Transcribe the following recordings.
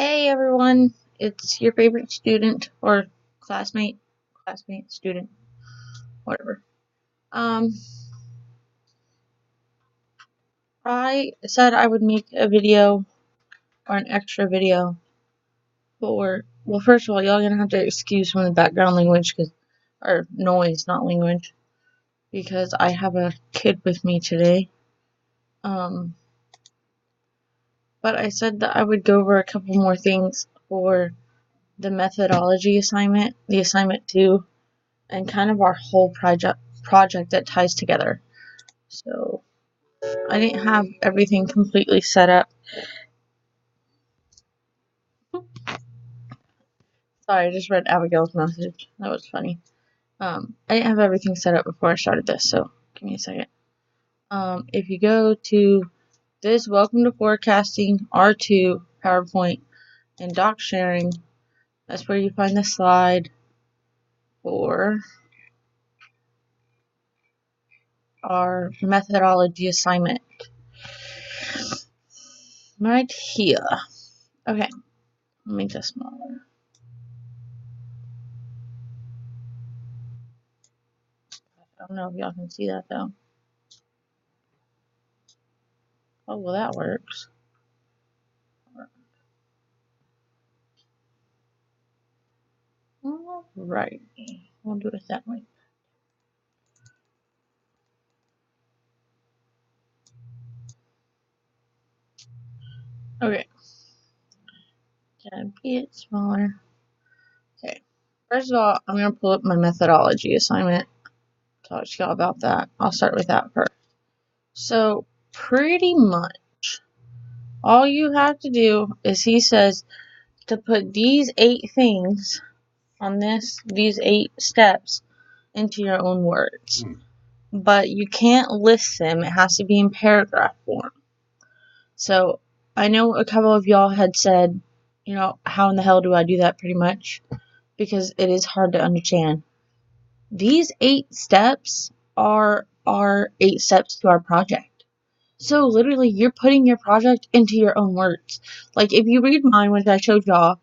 Hey everyone, it's your favorite student or classmate, student, whatever. Um, I said I would make a video or an extra video well, first of all, y'all gonna have to excuse from the background language or noise, not language, because I have a kid with me today. Um, but I said that I would go over a couple more things for the methodology assignment, the assignment 2, and kind of our whole project that ties together. So I didn't have everything completely set up. Sorry, I just read Abigail's message. That was funny. I didn't have everything set up before I started this, so give me a second. If you go to this Welcome to Forecasting R2 PowerPoint and doc sharing, that's where you find the slide for our methodology assignment. Right here. Okay, let me make this smaller. I don't know if y'all can see that though. Oh, well, that works. Alright, we'll do it that way. Okay, can be it smaller. Okay, first of all, I'm going to pull up my methodology assignment. Talk to y'all about that. I'll start with that first. So, pretty much, all you have to do is he says to put these 8 things on these 8 steps into your own words. But you can't list them. It has to be in paragraph form. So, I know a couple of y'all had said, how in the hell do I do that pretty much? Because it is hard to understand. These 8 steps are our 8 steps to our project. So literally, you're putting your project into your own words. Like, if you read mine, which I showed y'all,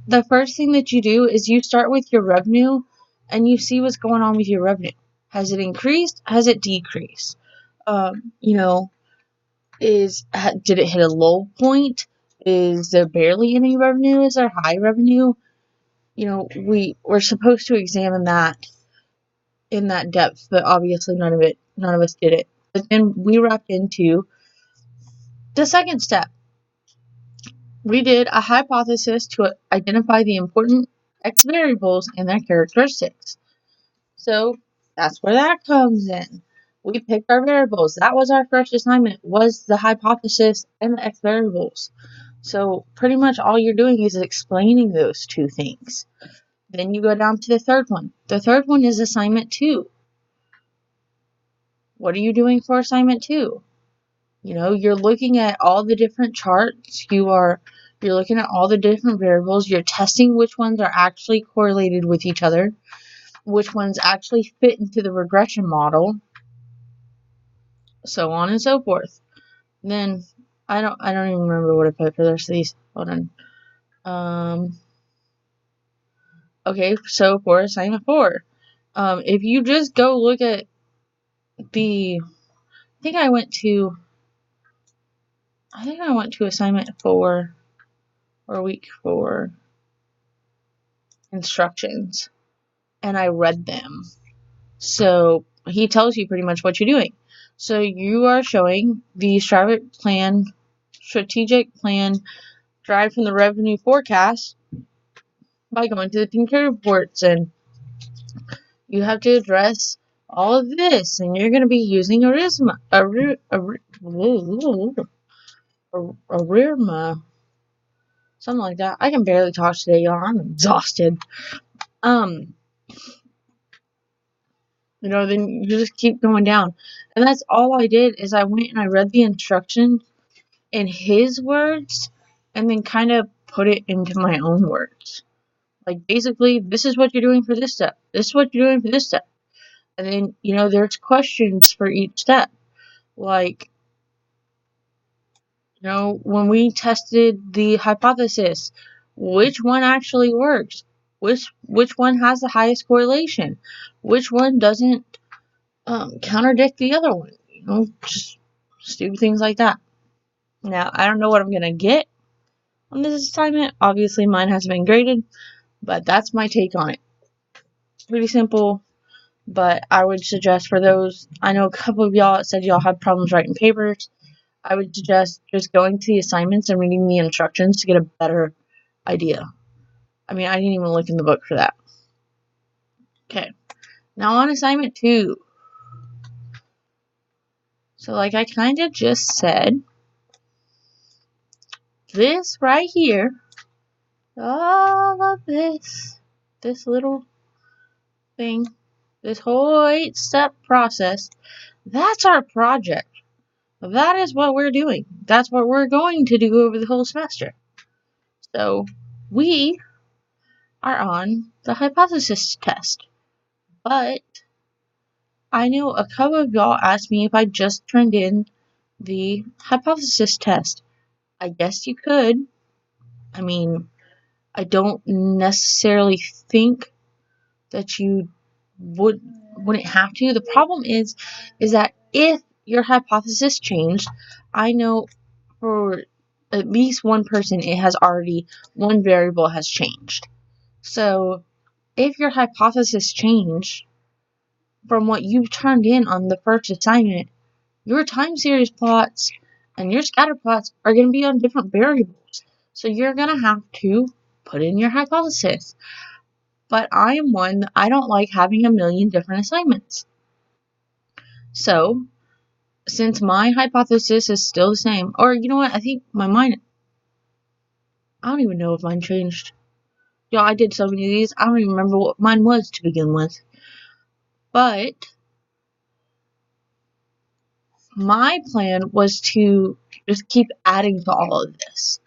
the first thing that you do is you start with your revenue, and you see what's going on with your revenue. Has it increased? Has it decreased? Did it hit a low point? Is there barely any revenue? Is there high revenue? We're supposed to examine that in that depth, but obviously none of us did it. But then we wrapped into the second step. We did a hypothesis to identify the important X variables and their characteristics. So that's where that comes in. We picked our variables. That was our first assignment, was the hypothesis and the X variables. So pretty much all you're doing is explaining those 2 things. Then you go down to the third one. The third one is assignment 2. What are you doing for assignment 2? You're looking at all the different charts. You're looking at all the different variables. You're testing which ones are actually correlated with each other, which ones actually fit into the regression model, so on and so forth. Then I don't even remember what I put for the rest of these. Hold on. Okay, so for assignment 4, if you just go look at I think I went to assignment 4 or week 4 instructions, and I read them. So he tells you pretty much what you're doing. So you are showing the strategic plan derived from the revenue forecast by going to the Pinker reports, and you have to address all of this, and you're going to be using ARIRMA, something like that. I can barely talk today, y'all. I'm exhausted. Then you just keep going down. And that's all I did, is I went and I read the instructions in his words and then kind of put it into my own words. Like, basically, this is what you're doing for this step. This is what you're doing for this step. And then, there's questions for each step. Like, When we tested the hypothesis, which one actually works? Which one has the highest correlation? Which one doesn't contradict the other one? Just stupid things like that. Now, I don't know what I'm going to get on this assignment. Obviously, mine hasn't been graded, but that's my take on it. Pretty simple, but I would suggest for those, I know a couple of y'all said y'all had problems writing papers. I would suggest just going to the assignments and reading the instructions to get a better idea. I mean, I didn't even look in the book for that. Okay, now on assignment 2. So like I kind of just said, this right here, all of this little thing, this whole 8-step process, that's our project. That is what we're doing. That's what we're going to do over the whole semester. So we are on the hypothesis test. But I know a couple of y'all asked me if I just turned in the hypothesis test. I guess you could. I mean, I don't necessarily think that you wouldn't have to. The problem is that if your hypothesis changed, I know for at least one person one variable has changed. So if your hypothesis changed from what you turned in on the first assignment, your time series plots and your scatter plots are going to be on different variables. So you're going to have to put in your hypothesis. But I am one, I don't like having a million different assignments. So, since my hypothesis is still the same, or you know what, I think I don't even know if mine changed. I did so many of these, I don't even remember what mine was to begin with. But my plan was to just keep adding to all of this,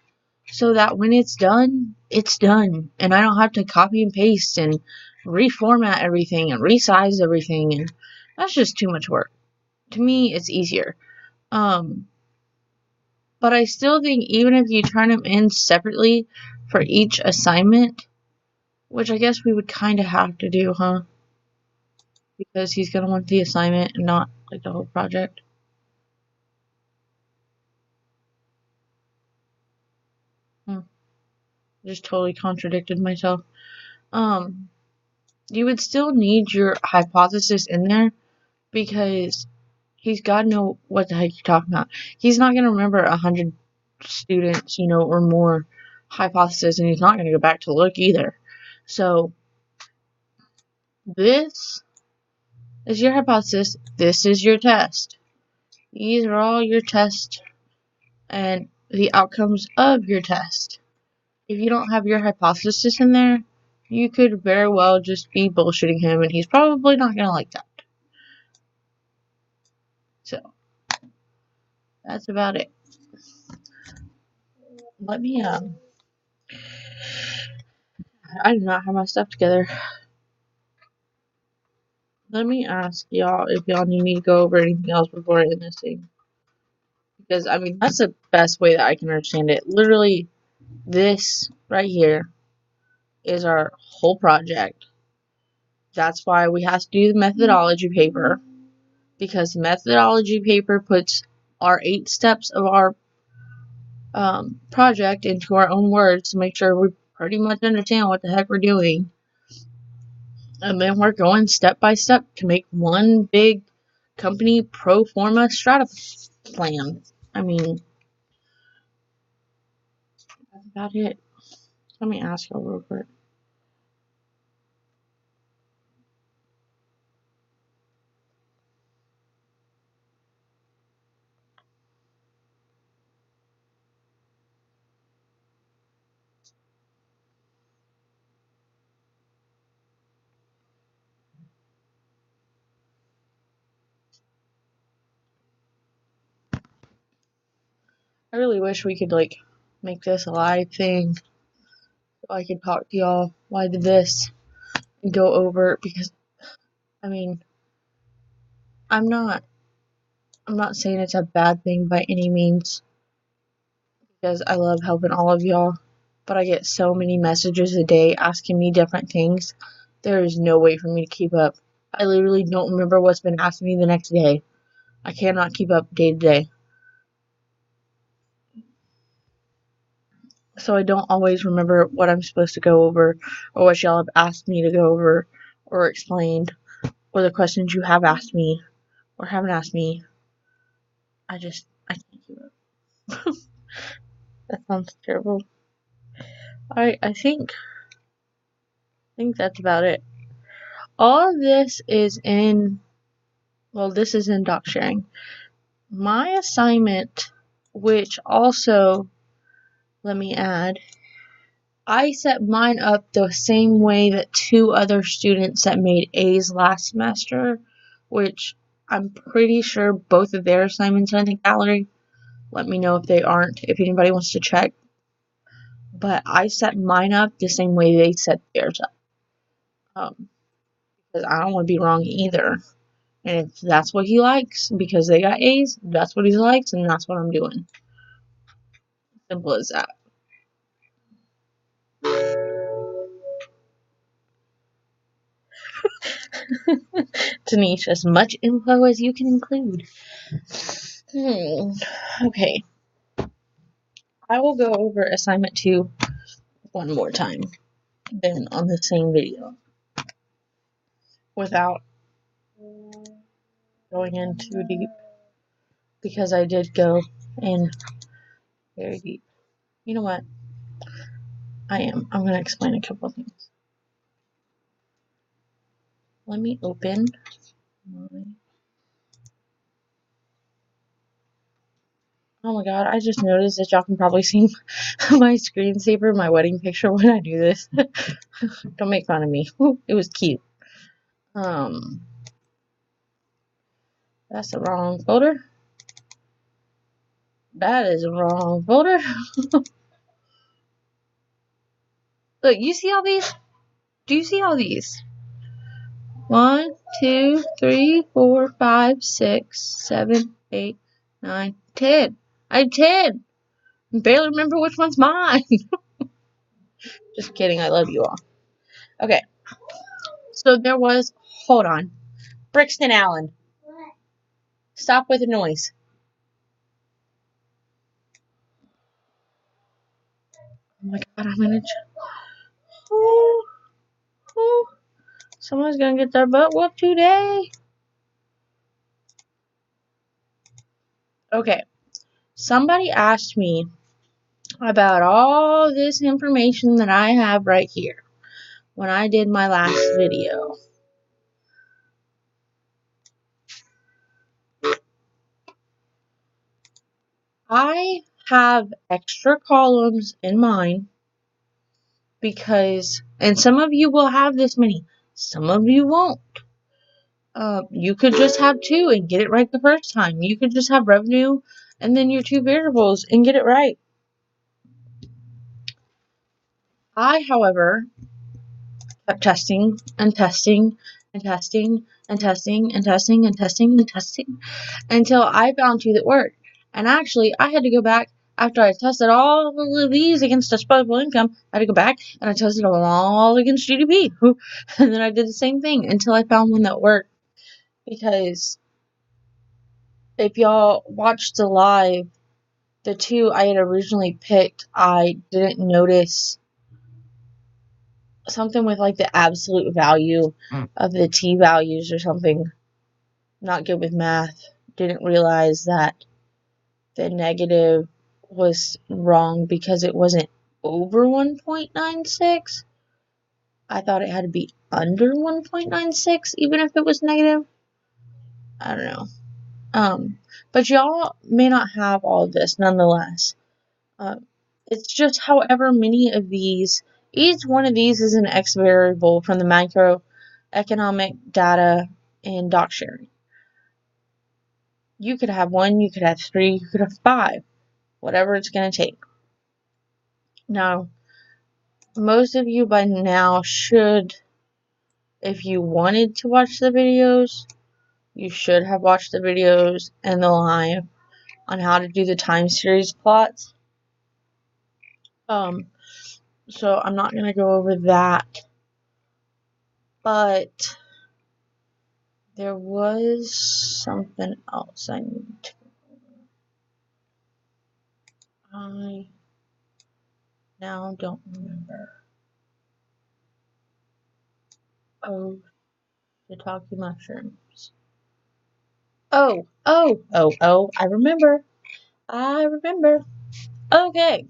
so that when it's done, and I don't have to copy and paste and reformat everything and resize everything, and that's just too much work. To me, it's easier. But I still think even if you turn them in separately for each assignment, which I guess we would kind of have to do, huh? Because he's going to want the assignment and not like the whole project. Just totally contradicted myself. You would still need your hypothesis in there because he's got to know what the heck you're talking about. He's not going to remember 100 students, or more hypothesis, and he's not going to go back to look either. So this is your hypothesis. This is your test. These are all your tests and the outcomes of your test. If you don't have your hypothesis in there, you could very well just be bullshitting him, and he's probably not going to like that. So, that's about it. Let me, I do not have my stuff together. Let me ask y'all if y'all need me to go over anything else before I end this thing. Because, I mean, that's the best way that I can understand it. Literally, this right here is our whole project. That's why we have to do the methodology paper, because the methodology paper puts our 8 steps of our project into our own words to make sure we pretty much understand what the heck we're doing. And then we're going step by step to make one big company pro forma strata plan. I mean, that's about it. Let me ask y'all real quick. I really wish we could, make this a live thing so I could talk to y'all while I did this and go over it, because, I mean, I'm not saying it's a bad thing by any means. because I love helping all of y'all, but I get so many messages a day asking me different things. There is no way for me to keep up. I literally don't remember what's been asked me the next day. I cannot keep up day to day. So I don't always remember what I'm supposed to go over, or what y'all have asked me to go over, or explained, or the questions you have asked me, or haven't asked me. I can't keep up. That sounds terrible. Alright, I think that's about it. All of this is in, well, this is in doc sharing. My assignment, which also, let me add, I set mine up the same way that 2 other students that made A's last semester, which I'm pretty sure both of their assignments are in the gallery. Let me know if they aren't, if anybody wants to check. But I set mine up the same way they set theirs up. Because I don't want to be wrong either. And if that's what he likes, because they got A's, that's what he likes, and that's what I'm doing. Simple as that. Tanish, as much info as you can include. Okay. I will go over assignment 2 one more time, then on the same video, without going in too deep, because I did go in very deep. You know what? I'm going to explain a couple of things. Let me open Oh my god, I just noticed that y'all can probably see my screensaver, my wedding picture when I do this. Don't make fun of me. It was cute. That's the wrong folder. That is the wrong folder. Look, you see all these? Do you see all these? 1, 2, 3, 4, 5, 6, 7, 8, 9, 10. I have 10. I barely remember which one's mine. Just kidding. I love you all. Okay. So there was, hold on. Brixton Allen. What? Stop with the noise. Oh my god, I'm gonna. Someone's gonna get their butt whooped today. Okay. Somebody asked me about all this information that I have right here when I did my last video. I have extra columns in mine because, and some of you will have this many, some of you won't. You could just have 2 and get it right the first time. You could just have revenue and then your 2 variables and get it right. I, however, kept testing and testing and testing and testing and testing and testing and testing until I found 2 that worked. And actually, I had to go back after I tested all of these against disposable income. I had to go back and I tested them all against GDP. And then I did the same thing until I found one that worked. Because if y'all watched the live, the 2 I had originally picked, I didn't notice something with like the absolute value of the t values or something. Not good with math. Didn't realize that the negative was wrong because it wasn't over 1.96. I thought it had to be under 1.96 even if it was negative. I don't know. But y'all may not have all of this nonetheless. It's just however many of these, each one of these is an X variable from the macroeconomic data and doc sharing. You could have 1, you could have 3, you could have 5, whatever it's going to take. Now, most of you by now should, if you wanted to watch the videos, you should have watched the videos and the live on how to do the time series plots. So I'm not gonna go over that, but there was something else I need to. I now don't remember. Oh, shiitake mushrooms. Oh, I remember. Okay.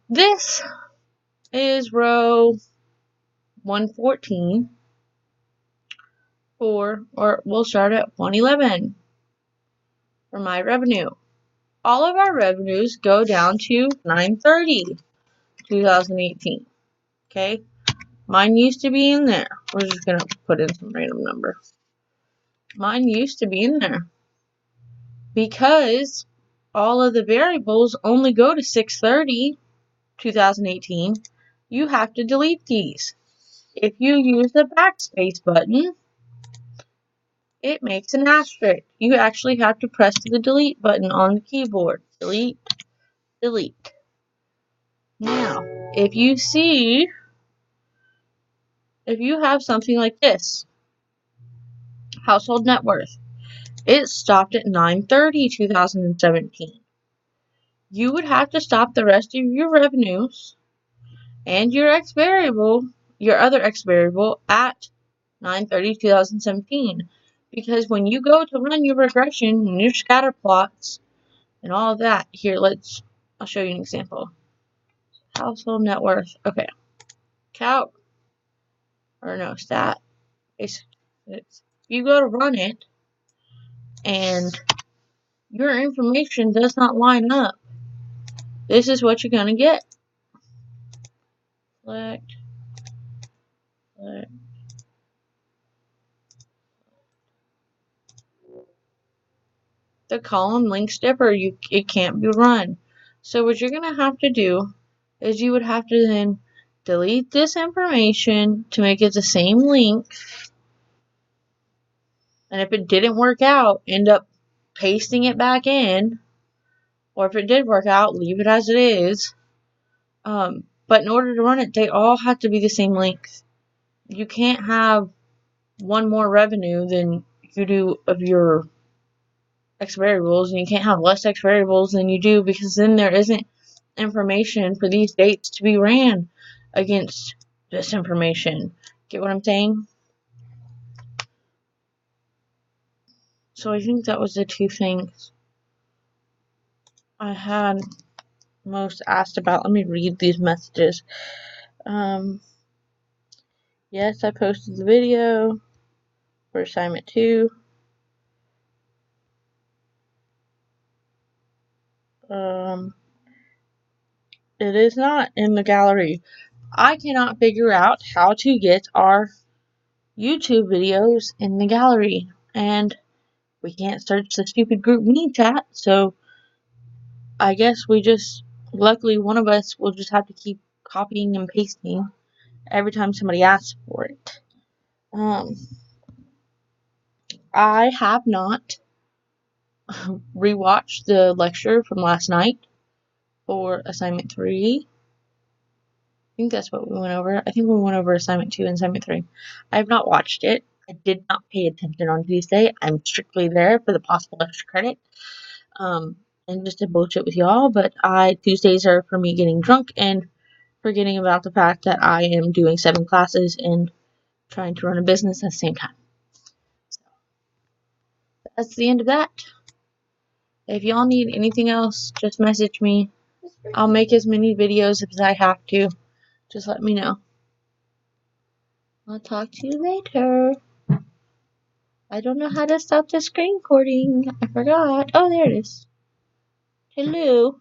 This is row 114 or we'll start at 111 for my revenue. All of our revenues go down to 9/30, 2018. Okay? Mine used to be in there. We're just gonna put in some random number. Mine used to be in there because all of the variables only go to 6/30, 2018. You have to delete these. If you use the backspace button, it makes an asterisk. You actually have to press the delete button on the keyboard. Delete, delete. Now, if you have something like this, household net worth, it stopped at 9/30, 2017. You would have to stop the rest of your revenues and your other X variable at 9/30, 2017. Because when you go to run your regression and your scatter plots and all of that, I'll show you an example. Household net worth. Okay. Stat. If you go to run it and your information does not line up, this is what you're going to get. Select. The column links differ. It can't be run. So what you're going to have to do is you would have to then delete this information to make it the same link. And if it didn't work out, end up pasting it back in. Or if it did work out, leave it as it is. But in order to run it, they all have to be the same length. You can't have one more revenue than you do of your X variables, and you can't have less X variables than you do, because then there isn't information for these dates to be ran against this information. Get what I'm saying? So I think that was the two things I had most asked about. Let me read these messages. Yes, I posted the video for assignment 2. It is not in the gallery. I cannot figure out how to get our YouTube videos in the gallery, and we can't search the stupid group meeting chat, so I guess luckily one of us will just have to keep copying and pasting every time somebody asks for it. I have not rewatched the lecture from last night for assignment 3. I think that's what we went over. I think we went over assignment 2 and assignment 3. I have not watched it. I did not pay attention on Tuesday. I'm strictly there for the possible extra credit. And just to bullshit with y'all, but Tuesdays are for me getting drunk and forgetting about the fact that I am doing 7 classes and trying to run a business at the same time. So that's the end of that. If y'all need anything else, just message me. I'll make as many videos as I have to. Just let me know. I'll talk to you later. I don't know how to stop the screen recording. I forgot. Oh, there it is. Hello.